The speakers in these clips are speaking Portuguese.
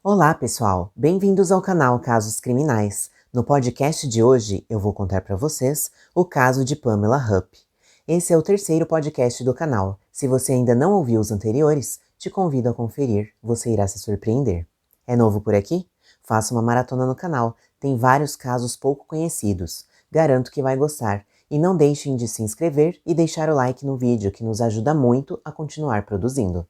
Olá, pessoal! Bem-vindos ao canal Casos Criminais. No podcast de hoje, eu vou contar para vocês o caso de Pamela Hupp. Esse é o terceiro podcast do canal. Se você ainda não ouviu os anteriores, te convido a conferir, você irá se surpreender. É novo por aqui? Faça uma maratona no canal, tem vários casos pouco conhecidos. Garanto que vai gostar. E não deixem de se inscrever e deixar o like no vídeo, que nos ajuda muito a continuar produzindo.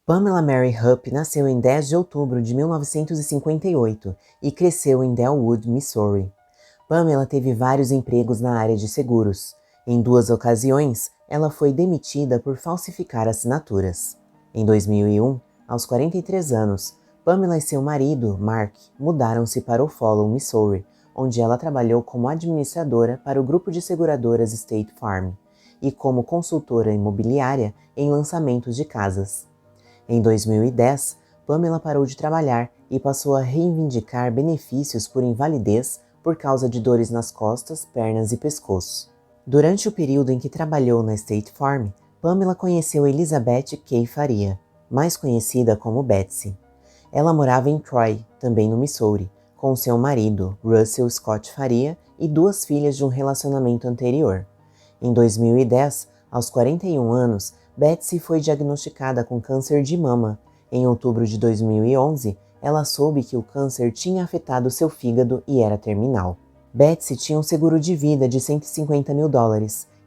Pamela Mary Hupp nasceu em 10 de outubro de 1958 e cresceu em Dellwood, Missouri. Pamela teve vários empregos na área de seguros. Em 2 ocasiões, ela foi demitida por falsificar assinaturas. Em 2001, aos 43 anos, Pamela e seu marido, Mark, mudaram-se para Follow, Missouri, onde ela trabalhou como administradora para o grupo de seguradoras State Farm e como consultora imobiliária em lançamentos de casas. Em 2010, Pamela parou de trabalhar e passou a reivindicar benefícios por invalidez por causa de dores nas costas, pernas e pescoço. Durante o período em que trabalhou na State Farm, Pamela conheceu Elizabeth Kay Faria, mais conhecida como Betsy. Ela morava em Troy, também no Missouri, com seu marido, Russell Scott Faria, e 2 filhas de um relacionamento anterior. Em 2010, aos 41 anos, Betsy foi diagnosticada com câncer de mama. Em outubro de 2011, ela soube que o câncer tinha afetado seu fígado e era terminal. Betsy tinha um seguro de vida de $150 mil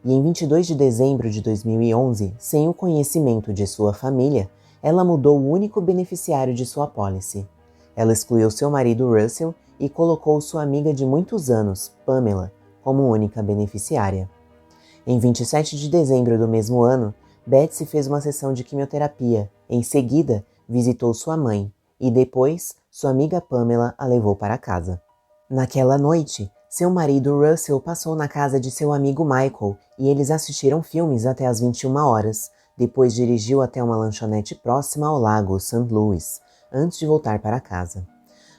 e em 22 de dezembro de 2011, sem o conhecimento de sua família, ela mudou o único beneficiário de sua apólice. Ela excluiu seu marido Russell e colocou sua amiga de muitos anos, Pamela, como única beneficiária. Em 27 de dezembro do mesmo ano, Betsy fez uma sessão de quimioterapia. Em seguida, visitou sua mãe e depois, sua amiga Pamela a levou para casa. Naquela noite, seu marido Russell passou na casa de seu amigo Michael e eles assistiram filmes até às 21 horas. Depois dirigiu até uma lanchonete próxima ao lago St. Louis, antes de voltar para casa.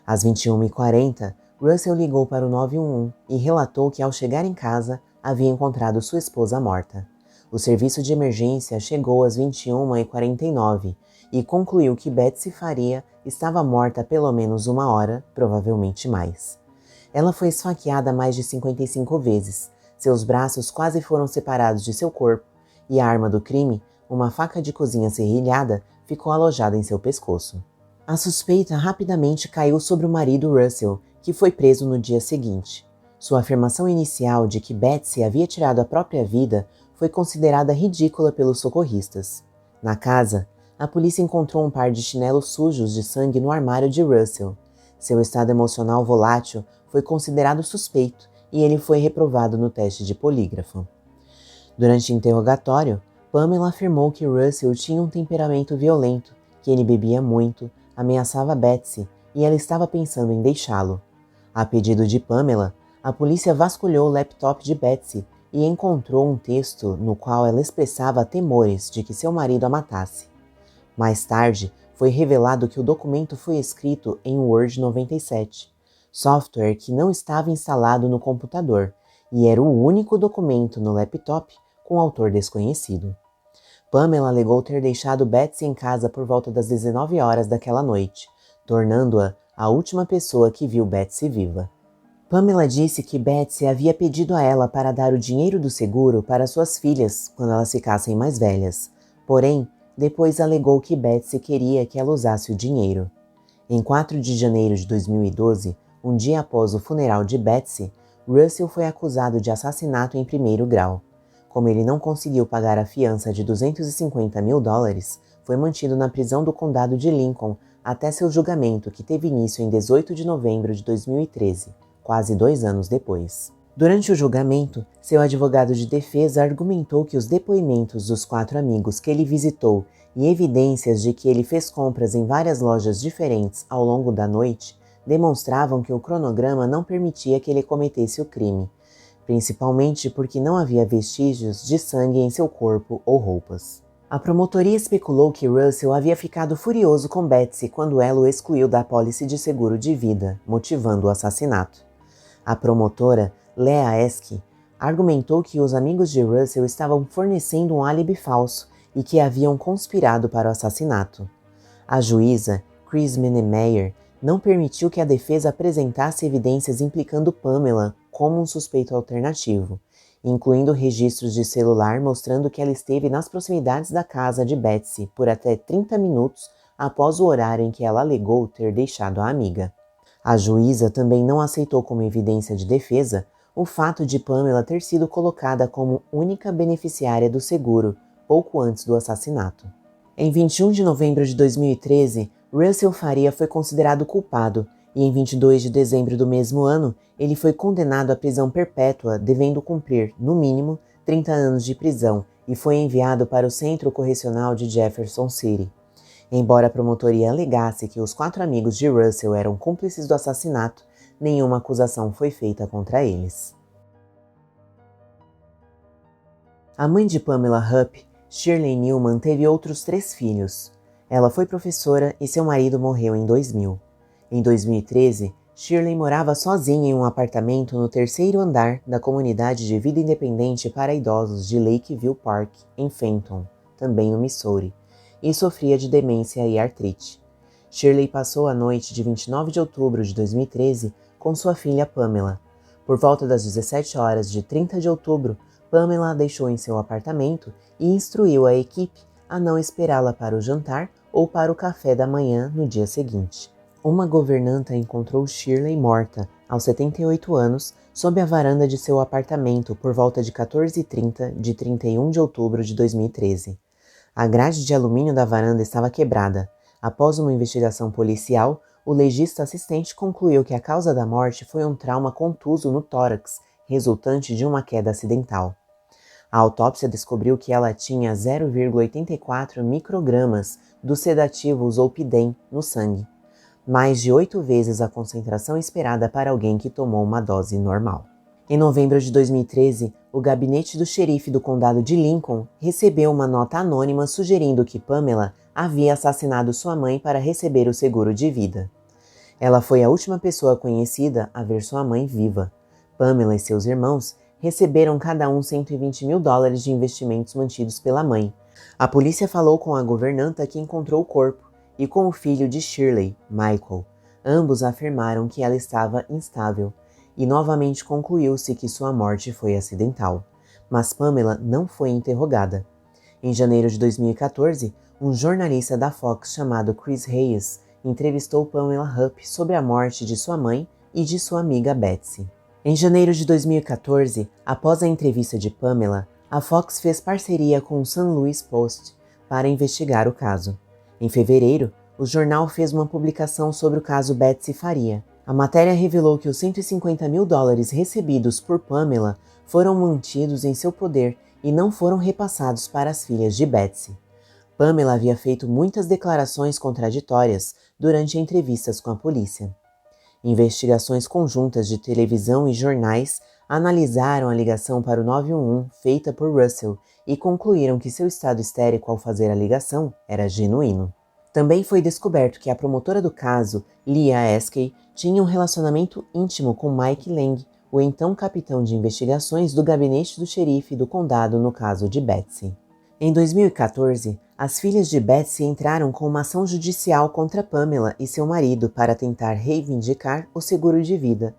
Às 21h40, Russell ligou para o 911 e relatou que ao chegar em casa, havia encontrado sua esposa morta. O serviço de emergência chegou às 21h49 e concluiu que Betsy Faria estava morta há pelo menos 1 hora, provavelmente mais. Ela foi esfaqueada mais de 55 vezes, seus braços quase foram separados de seu corpo e a arma do crime, uma faca de cozinha serrilhada, ficou alojada em seu pescoço. A suspeita rapidamente caiu sobre o marido Russell, que foi preso no dia seguinte. Sua afirmação inicial de que Betsy havia tirado a própria vida foi considerada ridícula pelos socorristas. Na casa, a polícia encontrou um par de chinelos sujos de sangue no armário de Russell. Seu estado emocional volátil foi considerado suspeito e ele foi reprovado no teste de polígrafo. Durante o interrogatório, Pamela afirmou que Russell tinha um temperamento violento, que ele bebia muito, ameaçava Betsy e ela estava pensando em deixá-lo. A pedido de Pamela, a polícia vasculhou o laptop de Betsy e encontrou um texto no qual ela expressava temores de que seu marido a matasse. Mais tarde, foi revelado que o documento foi escrito em Word 97, software que não estava instalado no computador, e era o único documento no laptop com autor desconhecido. Pamela alegou ter deixado Betsy em casa por volta das 19 horas daquela noite, tornando-a a última pessoa que viu Betsy viva. Pamela disse que Betsy havia pedido a ela para dar o dinheiro do seguro para suas filhas quando elas ficassem mais velhas. Porém, depois alegou que Betsy queria que ela usasse o dinheiro. Em 4 de janeiro de 2012, um dia após o funeral de Betsy, Russell foi acusado de assassinato em primeiro grau. Como ele não conseguiu pagar a fiança de $250 mil, foi mantido na prisão do condado de Lincoln até seu julgamento, que teve início em 18 de novembro de 2013. Quase 2 anos depois. Durante o julgamento, seu advogado de defesa argumentou que os depoimentos dos 4 amigos que ele visitou e evidências de que ele fez compras em várias lojas diferentes ao longo da noite demonstravam que o cronograma não permitia que ele cometesse o crime, principalmente porque não havia vestígios de sangue em seu corpo ou roupas. A promotoria especulou que Russell havia ficado furioso com Betsy quando ela o excluiu da apólice de seguro de vida, motivando o assassinato. A promotora, Lea Esky, argumentou que os amigos de Russell estavam fornecendo um álibi falso e que haviam conspirado para o assassinato. A juíza, Chris Menemeyer, não permitiu que a defesa apresentasse evidências implicando Pamela como um suspeito alternativo, incluindo registros de celular mostrando que ela esteve nas proximidades da casa de Betsy por até 30 minutos após o horário em que ela alegou ter deixado a amiga. A juíza também não aceitou como evidência de defesa o fato de Pamela ter sido colocada como única beneficiária do seguro pouco antes do assassinato. Em 21 de novembro de 2013, Russell Faria foi considerado culpado e em 22 de dezembro do mesmo ano, ele foi condenado à prisão perpétua, devendo cumprir, no mínimo, 30 anos de prisão e foi enviado para o Centro Correcional de Jefferson City. Embora a promotoria alegasse que os 4 amigos de Russell eram cúmplices do assassinato, nenhuma acusação foi feita contra eles. A mãe de Pamela Hupp, Shirley Newman, teve outros 3 filhos. Ela foi professora e seu marido morreu em 2000. Em 2013, Shirley morava sozinha em um apartamento no 3º andar da comunidade de vida independente para idosos de Lakeview Park, em Fenton, também no Missouri, e sofria de demência e artrite. Shirley passou a noite de 29 de outubro de 2013 com sua filha Pamela. Por volta das 17 horas de 30 de outubro, Pamela a deixou em seu apartamento e instruiu a equipe a não esperá-la para o jantar ou para o café da manhã no dia seguinte. Uma governanta encontrou Shirley morta, aos 78 anos, sob a varanda de seu apartamento por volta de 14h30 de 31 de outubro de 2013. A grade de alumínio da varanda estava quebrada. Após uma investigação policial, o legista assistente concluiu que a causa da morte foi um trauma contuso no tórax, resultante de uma queda acidental. A autópsia descobriu que ela tinha 0,84 microgramas do sedativo Zolpidem no sangue, mais de 8 vezes a concentração esperada para alguém que tomou uma dose normal. Em novembro de 2013, o gabinete do xerife do condado de Lincoln recebeu uma nota anônima sugerindo que Pamela havia assassinado sua mãe para receber o seguro de vida. Ela foi a última pessoa conhecida a ver sua mãe viva. Pamela e seus irmãos receberam cada um $120 mil de investimentos mantidos pela mãe. A polícia falou com a governanta que encontrou o corpo e com o filho de Shirley, Michael. Ambos afirmaram que ela estava instável e novamente concluiu-se que sua morte foi acidental. Mas Pamela não foi interrogada. Em janeiro de 2014, um jornalista da Fox chamado Chris Hayes entrevistou Pamela Hupp sobre a morte de sua mãe e de sua amiga Betsy. Em janeiro de 2014, após a entrevista de Pamela, a Fox fez parceria com o St. Louis Post para investigar o caso. Em fevereiro, o jornal fez uma publicação sobre o caso Betsy Faria. A matéria revelou que os $150 mil recebidos por Pamela foram mantidos em seu poder e não foram repassados para as filhas de Betsy. Pamela havia feito muitas declarações contraditórias durante entrevistas com a polícia. Investigações conjuntas de televisão e jornais analisaram a ligação para o 911 feita por Russell e concluíram que seu estado histérico ao fazer a ligação era genuíno. Também foi descoberto que a promotora do caso, Leah Askey, tinha um relacionamento íntimo com Mike Lang, o então capitão de investigações do gabinete do xerife do condado no caso de Betsy. Em 2014, as filhas de Betsy entraram com uma ação judicial contra Pamela e seu marido para tentar reivindicar o seguro de vida.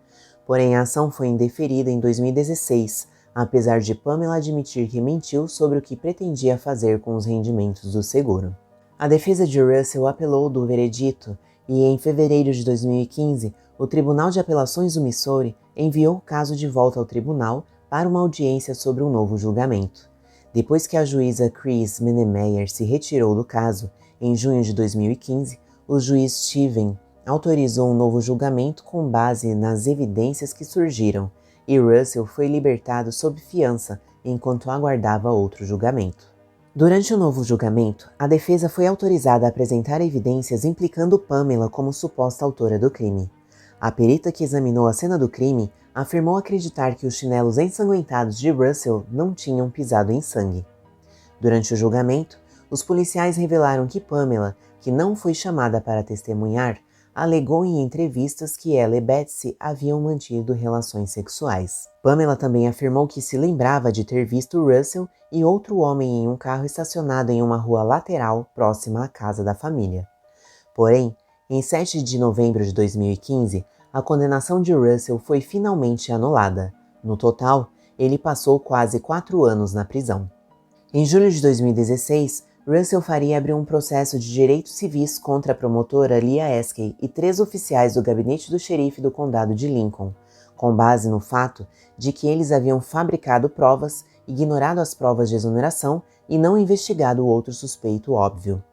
Porém, a ação foi indeferida em 2016, apesar de Pamela admitir que mentiu sobre o que pretendia fazer com os rendimentos do seguro. A defesa de Russell apelou do veredito e, em fevereiro de 2015, o Tribunal de Apelações do Missouri enviou o caso de volta ao tribunal para uma audiência sobre um novo julgamento. Depois que a juíza Chris Menemeyer se retirou do caso, em junho de 2015, o juiz Steven autorizou um novo julgamento com base nas evidências que surgiram, e Russell foi libertado sob fiança enquanto aguardava outro julgamento. Durante o novo julgamento, a defesa foi autorizada a apresentar evidências implicando Pamela como suposta autora do crime. A perita que examinou a cena do crime afirmou acreditar que os chinelos ensanguentados de Russell não tinham pisado em sangue. Durante o julgamento, os policiais revelaram que Pamela, que não foi chamada para testemunhar, alegou em entrevistas que ela e Betsy haviam mantido relações sexuais. Pamela também afirmou que se lembrava de ter visto Russell e outro homem em um carro estacionado em uma rua lateral próxima à casa da família. Porém, em 7 de novembro de 2015, a condenação de Russell foi finalmente anulada. No total, ele passou quase 4 anos na prisão. Em julho de 2016, Russell Faria abriu um processo de direitos civis contra a promotora Leah Eskay e 3 oficiais do gabinete do xerife do condado de Lincoln, com base no fato de que eles haviam fabricado provas, ignorado as provas de exoneração e não investigado o outro suspeito óbvio.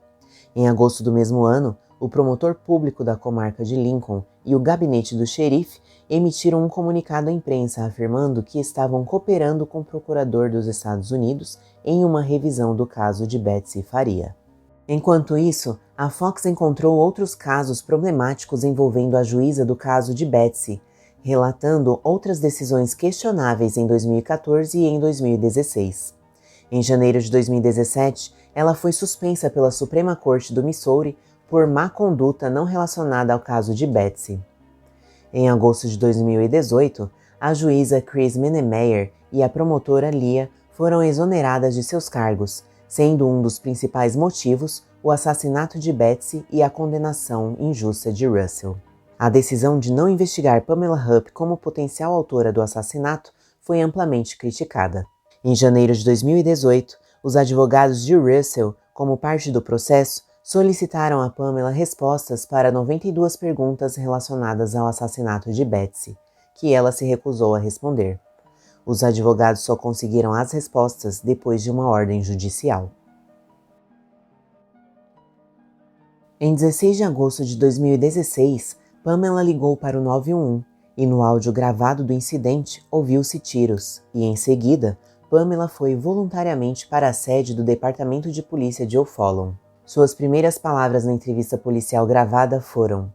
Em agosto do mesmo ano, o promotor público da comarca de Lincoln e o gabinete do xerife emitiram um comunicado à imprensa afirmando que estavam cooperando com o procurador dos Estados Unidos em uma revisão do caso de Betsy Faria. Enquanto isso, a Fox encontrou outros casos problemáticos envolvendo a juíza do caso de Betsy, relatando outras decisões questionáveis em 2014 e em 2016. Em janeiro de 2017, ela foi suspensa pela Suprema Corte do Missouri por má conduta não relacionada ao caso de Betsy. Em agosto de 2018, a juíza Chris Menemeyer e a promotora Leah foram exoneradas de seus cargos, sendo um dos principais motivos o assassinato de Betsy e a condenação injusta de Russell. A decisão de não investigar Pamela Hupp como potencial autora do assassinato foi amplamente criticada. Em janeiro de 2018, os advogados de Russell, como parte do processo, solicitaram a Pamela respostas para 92 perguntas relacionadas ao assassinato de Betsy, que ela se recusou a responder. Os advogados só conseguiram as respostas depois de uma ordem judicial. Em 16 de agosto de 2016, Pamela ligou para o 911 e no áudio gravado do incidente ouviu-se tiros e, em seguida, Pamela foi voluntariamente para a sede do Departamento de Polícia de O'Fallon. Suas primeiras palavras na entrevista policial gravada foram: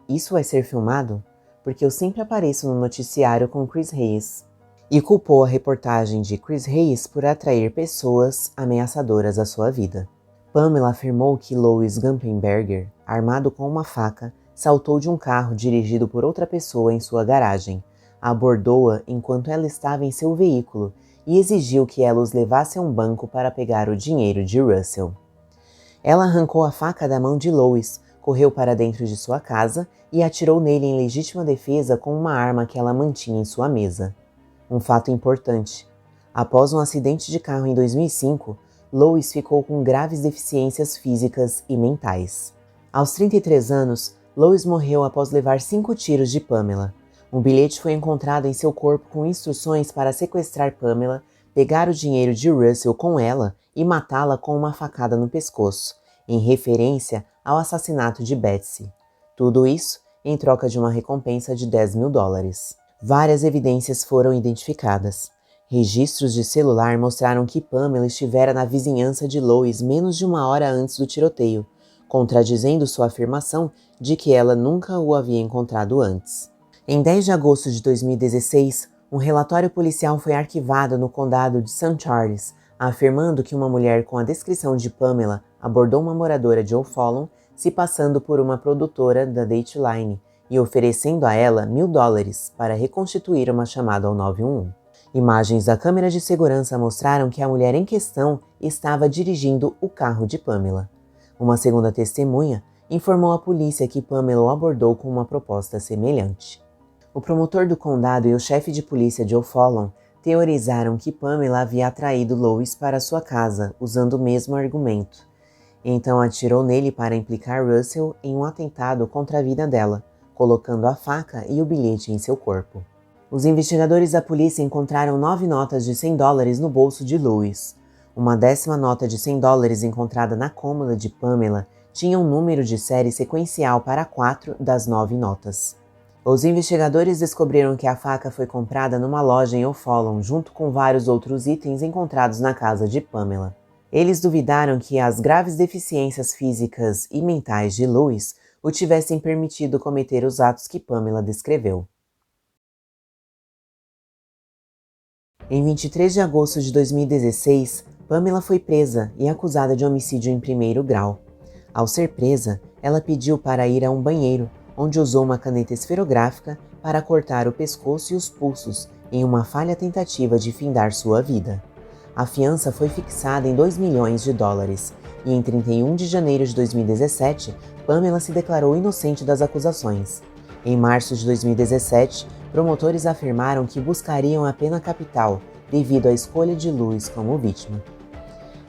"Isso vai ser filmado? Porque eu sempre apareço no noticiário com Chris Hayes." E culpou a reportagem de Chris Hayes por atrair pessoas ameaçadoras à sua vida. Pamela afirmou que Louis Gumpenberger, armado com uma faca, saltou de um carro dirigido por outra pessoa em sua garagem, abordou-a enquanto ela estava em seu veículo e exigiu que ela os levasse a um banco para pegar o dinheiro de Russell. Ela arrancou a faca da mão de Louis, correu para dentro de sua casa e atirou nele em legítima defesa com uma arma que ela mantinha em sua mesa. Um fato importante. Após um acidente de carro em 2005, Louis ficou com graves deficiências físicas e mentais. Aos 33 anos, Louis morreu após levar 5 tiros de Pamela. Um bilhete foi encontrado em seu corpo com instruções para sequestrar Pamela, pegar o dinheiro de Russell com ela e matá-la com uma facada no pescoço, em referência ao assassinato de Betsy. Tudo isso em troca de uma recompensa de $10 mil. Várias evidências foram identificadas. Registros de celular mostraram que Pamela estivera na vizinhança de Louis menos de 1 hora antes do tiroteio, contradizendo sua afirmação de que ela nunca o havia encontrado antes. Em 10 de agosto de 2016, um relatório policial foi arquivado no condado de St. Charles, afirmando que uma mulher com a descrição de Pamela abordou uma moradora de O'Fallon se passando por uma produtora da Dateline e oferecendo a ela $1 mil para reconstituir uma chamada ao 911. Imagens da câmera de segurança mostraram que a mulher em questão estava dirigindo o carro de Pamela. Uma segunda testemunha informou à polícia que Pamela o abordou com uma proposta semelhante. O promotor do condado e o chefe de polícia de O'Fallon teorizaram que Pamela havia atraído Louis para sua casa usando o mesmo argumento. Então atirou nele para implicar Russell em um atentado contra a vida dela, colocando a faca e o bilhete em seu corpo. Os investigadores da polícia encontraram 9 notas de $100 no bolso de Louis. Uma 10ª nota de $100 encontrada na cômoda de Pamela tinha um número de série sequencial para 4 das 9 notas. Os investigadores descobriram que a faca foi comprada numa loja em O'Fallon junto com vários outros itens encontrados na casa de Pamela. Eles duvidaram que as graves deficiências físicas e mentais de Louis o tivessem permitido cometer os atos que Pamela descreveu. Em 23 de agosto de 2016, Pamela foi presa e acusada de homicídio em primeiro grau. Ao ser presa, ela pediu para ir a um banheiro, onde usou uma caneta esferográfica para cortar o pescoço e os pulsos em uma falha tentativa de findar sua vida. A fiança foi fixada em $2 milhões e em 31 de janeiro de 2017, Pamela se declarou inocente das acusações. Em março de 2017, promotores afirmaram que buscariam a pena capital devido à escolha de Lewis como vítima.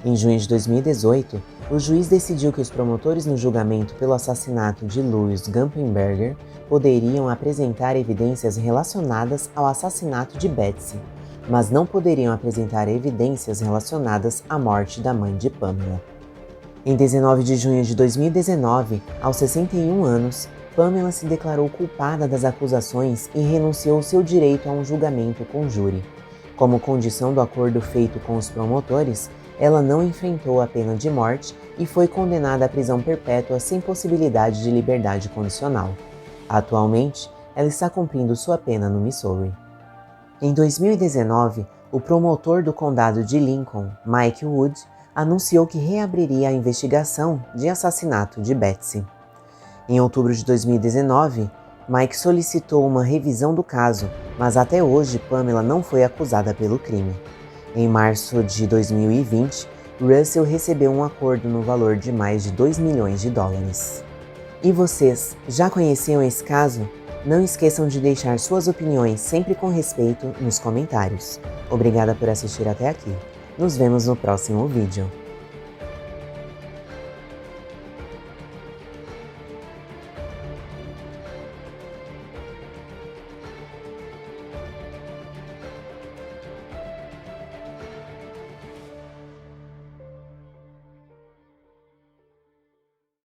Em junho de 2018, o juiz decidiu que os promotores no julgamento pelo assassinato de Louis Gumpenberger poderiam apresentar evidências relacionadas ao assassinato de Betsy, mas não poderiam apresentar evidências relacionadas à morte da mãe de Pamela. Em 19 de junho de 2019, aos 61 anos, Pamela se declarou culpada das acusações e renunciou seu direito a um julgamento com júri. Como condição do acordo feito com os promotores, ela não enfrentou a pena de morte e foi condenada à prisão perpétua sem possibilidade de liberdade condicional. Atualmente, ela está cumprindo sua pena no Missouri. Em 2019, o promotor do condado de Lincoln, Mike Wood, anunciou que reabriria a investigação de assassinato de Betsy. Em outubro de 2019, Mike solicitou uma revisão do caso, mas até hoje Pamela não foi acusada pelo crime. Em março de 2020, Russell recebeu um acordo no valor de mais de $2 milhões. E vocês, já conheciam esse caso? Não esqueçam de deixar suas opiniões sempre com respeito nos comentários. Obrigada por assistir até aqui. Nos vemos no próximo vídeo.